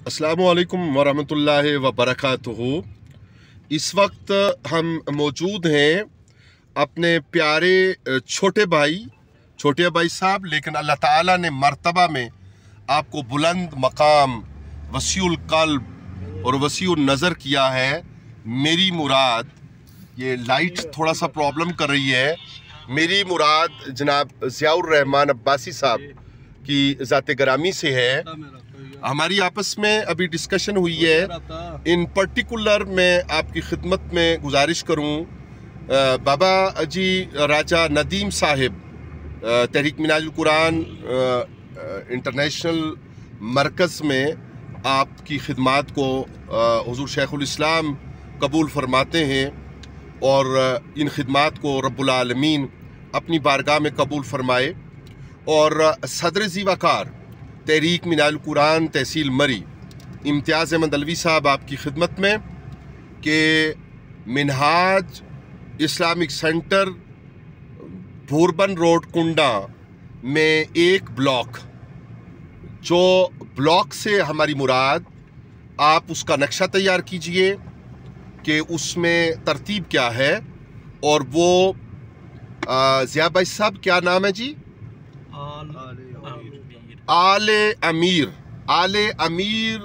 अस्सलामुअलैकुम वरहमतुल्लाहि वबरकातुहू। इस वक्त हम मौजूद हैं अपने प्यारे छोटे भाई साहब, लेकिन अल्लाह ताला ने मर्तबा में आपको बुलंद मकाम, वसीउल कल्ब और वसीउल नज़र किया है। मेरी मुराद, ये लाइट थोड़ा सा प्रॉब्लम कर रही है। मेरी मुराद जनाब ज़ियाउर रहमान अब्बासी साहब की ज़ाते ग्रामी से है। हमारी आपस में अभी डिस्कशन हुई है। इन पर्टिकुलर मैं आपकी खिदमत में गुजारिश करूं, बाबा जी राजा नदीम साहिब तहरीक मिनाजुल कुरान इंटरनेशनल मरकज़ में आपकी खिदमात को हुज़ूर शेखुल इस्लाम कबूल फरमाते हैं और इन खिदमात को रब्बुल आलमीन अपनी बारगाह में कबूल फरमाए। और सदर ज़ीवाकार तहरीक मिनाजुल कुरान तहसील मरी इम्तियाज़ अहमद अलवी साहब आपकी खिदमत में कि Minhaj Islamic centre Bhurban road Kunda में एक ब्लॉक, जो ब्लॉक से हमारी मुराद, आप उसका नक्शा तैयार कीजिए कि उसमें तरतीब क्या है। और वो ज़िया भाई साहब, क्या नाम है जी? आले अमीर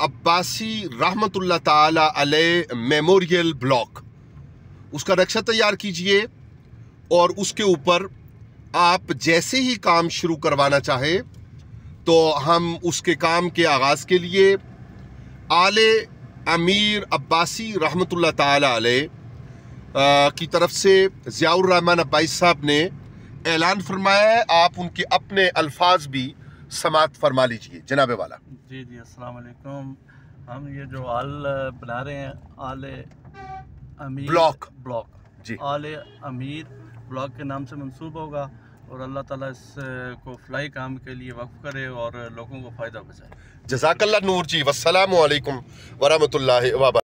अब्बासी रहमतुल्लाह ताला अलैह मेमोरियल ब्लॉक, उसका नक्शा तैयार कीजिए। और उसके ऊपर आप जैसे ही काम शुरू करवाना चाहे तो हम उसके काम के आगाज़ के लिए आले अमीर अब्बासी रहमतुल्लाह ताला अलैह की तरफ से ज़ियाउर रहमान अब्बासी साहब ने ऐलान फरमाया है। आप उनके अपने अल्फाज भी समात फरमा लीजिए जनाबे वाला। जी जी, अस्सलाम वालेकुम। हम ये जो आल बना रहे हैं, आले अमीर ब्लॉक जी, आले अमीर ब्लॉक के नाम से मंसूब होगा और अल्लाह ताला इसको फ्लाई काम के लिए वक्फ करे और लोगों को फ़ायदा पहुँचाए। जज़ाकल्लाह नूर जी। वस्सलामु अलैकुम वरहमतुल्लाहि व बरकातुहू।